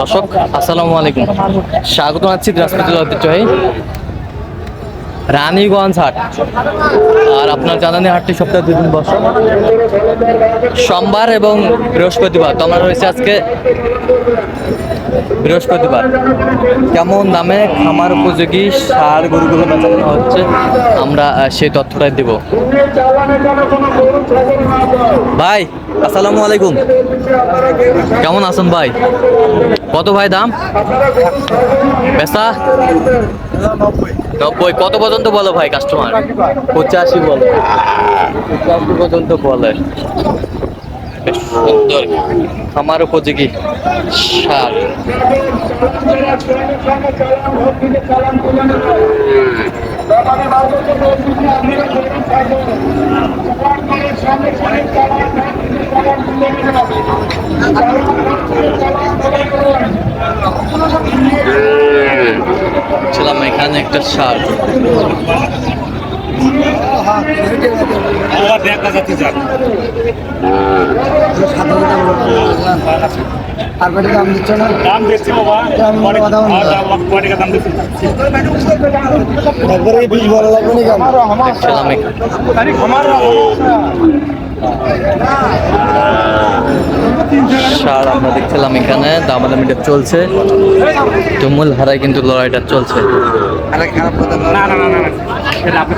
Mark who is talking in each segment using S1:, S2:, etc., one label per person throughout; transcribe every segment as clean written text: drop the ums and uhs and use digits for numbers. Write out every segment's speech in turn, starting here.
S1: দর্শক আসসালামু আলাইকুম, স্বাগত জানাচ্ছি দিনাজপুর ঐতিহ্যবাহী রানীগঞ্জ হাট। আর আপনার জানানি হাটটি সপ্তাহে 2 দিন বসে, সোমবার এবং বৃহস্পতিবার। তো আমরা রয়েছে আজকে বৃহস্পতিবার। কেমন দামে খামার উপযোগী ষাঁড় গরুগুলো বেচা কেনা হচ্ছে, আমরা সেই তথ্যটাই দেব। ভাই আসসালামু আলাইকুম, কেমন আছেন ভাই? কত ভাই দাম? বেচা 90। কত পর্যন্ত বলো ভাই কাস্টমার? 85 বলে, 85 পর্যন্ত বলে। বেশ সুন্দর খামার উপযোগী ষাঁড়। ছিলাম এখানে একটা ষাঁড়।
S2: তারপরে দাম দিচ্ছ না?
S3: দাম দিচ্ছি বাবা,
S2: একবারে বীজ ভালো লাগবে না কেন?
S1: ছিলাম ষাঁড় আমরা দেখছিলাম এখানে, দামাদামিটা চলছে, তুমুল হারায় কিন্তু লড়াইটা চলছে।
S2: খারাপ কথা
S3: না না না না সেটা আপনি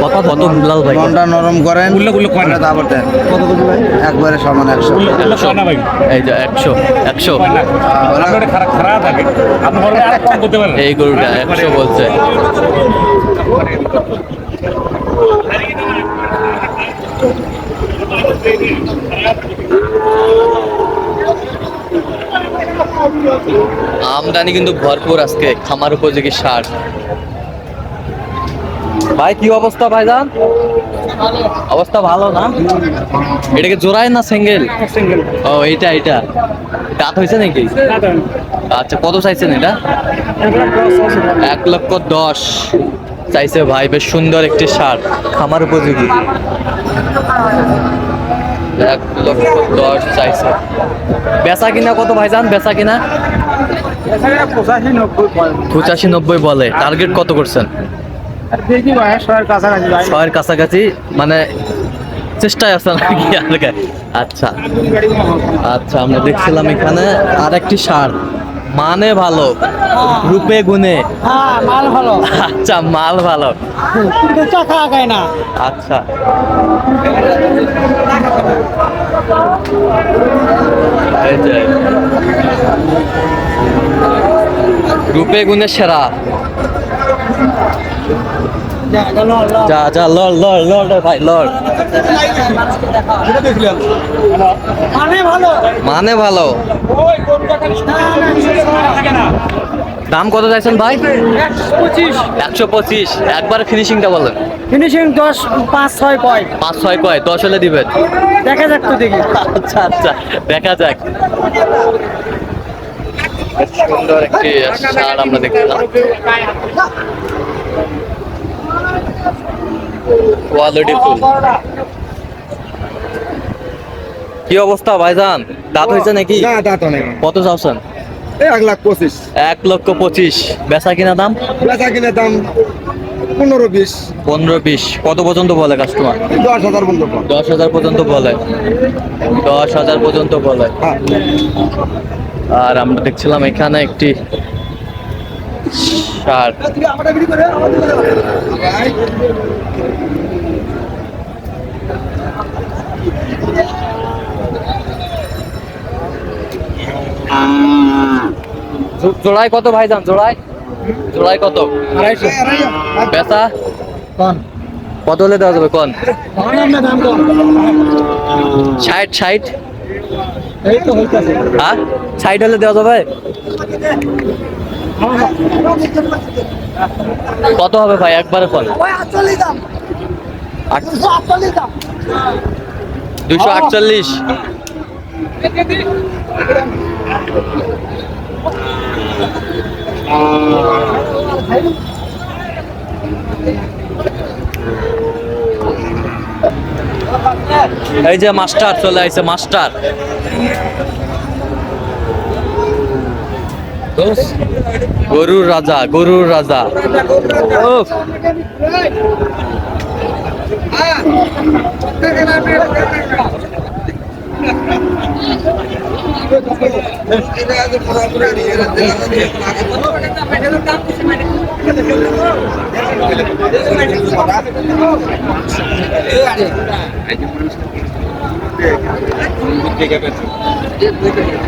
S1: কথা কত বিলাল ভাই?
S2: মনটা নরম করেন,
S3: উল্লে কয় না
S2: তারপর দেন কত কত ভাই? একবারে সমান 100।
S3: না ভাই,
S1: এই যে 100
S3: আপনার খারাপ খারাপ থাকে, আপনি বলবেন আর কম করতে পারেন।
S1: এই গরুটা 100 বলছে। আমদানি কিন্তু ভরপুর আজকে খামার উপযোগী ষাঁড়। ভাই কি অবস্থা ভাইজান? অবস্থা ভালো না? এটাকে জোড়ায় না সিঙ্গেল? ও এইটা দাঁত হয়েছে নাকি? আচ্ছা, কত চাইছেন এটা? 1,10,00,000 চাইছে ভাই। বেশ সুন্দর একটি ষাঁড়, খামার উপযোগী। 1,10,00,000 চাইছে। বেচা কিনা কত ভাইজান? বেচা কিনা 85-90 বলে। টার্গেট কত করছেন?
S2: দেখি ভাই 100 কাছাকাছি ভাই।
S1: 100 কাছাকাছি মানে চেষ্টায় আছে নাকি? আচ্ছা আচ্ছা, আমরা দেখছিলাম এখানে আর একটি ষাঁড়, মানে ভালো, রূপে গুণে।
S2: হ্যাঁ, মাল ভালো,
S1: আচ্ছা, মাল ভালো,
S2: কিন্তু চাকা আগায় না।
S1: আচ্ছা। এই যে রূপে গুণে সেরা। যা যা লড় ভাই, লড়। মানে ভালো। দাম কত চাইছেন ভাই? 125। একবারে ফিনিশিংটা বলেন।
S2: ফিনিশিং 10, 5-6 কয়।
S1: 5-6 কয়, 10 হলে দিবেন।
S2: দেখা যাক তো দেখি।
S1: আচ্ছা আচ্ছা, দেখা যাক। বেশ সুন্দর একটি ষাঁড় আমরা দেখলাম। Quality full. কি অবস্থা ভাইজান? দাঁত হয়েছে নাকি?
S2: না, দাঁত অনেক।
S1: কত চাচ্ছেন?
S2: 1,25,000।
S1: 1,25,000। বেচা কিনা দাম?
S2: বেচা কিনে দাম 15-20।
S1: 15-20। কত পর্যন্ত বলে কাস্টমার?
S2: 10,000 বন্ধ কর।
S1: 10,000 পর্যন্ত বলে। 10,000 পর্যন্ত বলে।
S2: হ্যাঁ।
S1: আর আমরা দেখছিলাম এখানে একটি ষাঁড়। জোড়ায় কত ভাইজান? জোড়ায় কত?
S2: 250।
S1: বেচা
S2: কোন
S1: কত হলে দেওয়া যাবে? কোন
S2: দাম কম?
S1: 60?
S2: এই তো হইতাছে।
S1: হ্যাঁ, 60 হলে দেওয়া যাবে। কত হবে ভাই একবারে কোন? 248। এই যে মাস্টার চলে আইছে মাস্টার। গরুর রাজা, গরুর রাজা। উফ।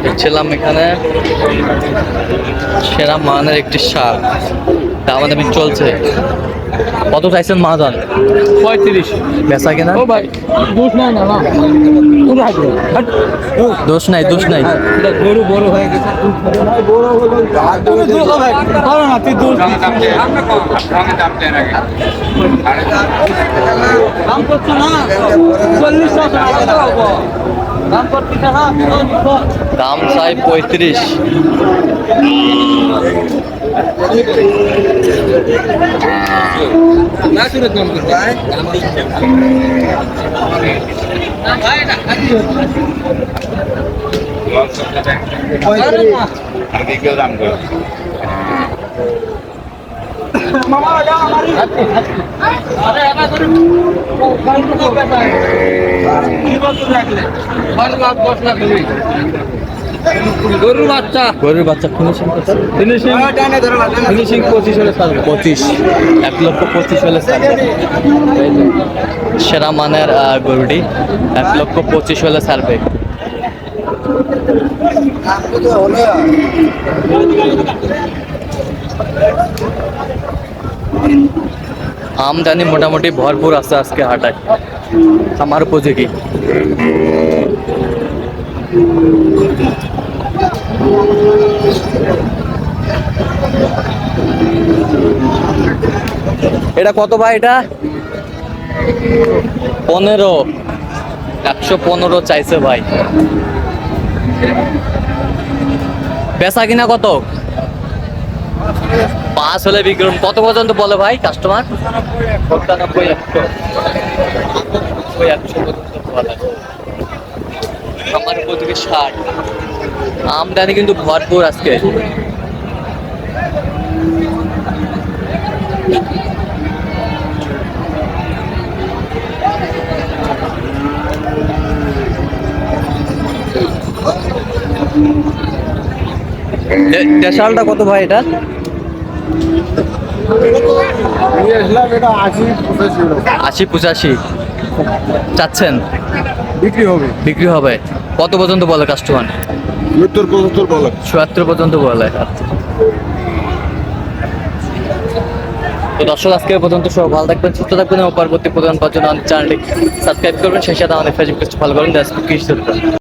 S1: দেখছিলাম এখানে সেরা মানের একটি সার দামাদামি চলছে। কত চাইছেন মাহাজান?
S2: 35।
S1: বেচা কেনা?
S2: ও ভাই দোষ নাই না না
S1: দোষ নাই, দোষ নাই।
S2: গরু বড় হয়ে গেছে বড় হলো না তুই দোষ দাম করছো না 40 টাকা দাম করছিস না
S1: দাম চাই 35।
S2: না সুরত নাম করতে ভাই গরুর বাচ্চা
S1: গরুর বাচ্চা ফিনিশিং করছে।
S2: ফিনিশিং 25 হলে ছাড়বে
S1: 25, 1,25,000 হলে ছাড়বে। এই যে সেরা মানের গরুটি 1,25,000 হলে ছাড়বে। আমদানি মোটামুটি ভরপুর আছে আজকে হাটায়, আমার উপযোগী। এটা কত ভাই? এটা 15, 115 চাইছে ভাই। বেচা কিনা কত? 5 হলে বিক্রম। কত পর্যন্ত বলে ভাই কাস্টমার? 95, 100 পর্যন্ত বলে। আমার উপযোগী 60। আমদানি কিন্তু ভরপুর আজকে। দেশালটা কত ভাই? এটা
S2: এটা
S1: 80-85 চাচ্ছেন?
S2: বিক্রি হবে
S1: বিক্রি হবে। কত পর্যন্ত বলে কাস্টমার?
S2: 70-75 বলে
S1: 76 পর্যন্ত বলে। তো দর্শক আজকে পর্যন্ত সব ভালো থাকবেন, সুস্থ থাকবেন এবং পরবর্তী প্রধান পাওয়ার জন্য আমাদের চ্যানেলটি সাবস্ক্রাইব করবেন। সেই সাথে আমাদের ফেসবুক পেজ ফলো করুন।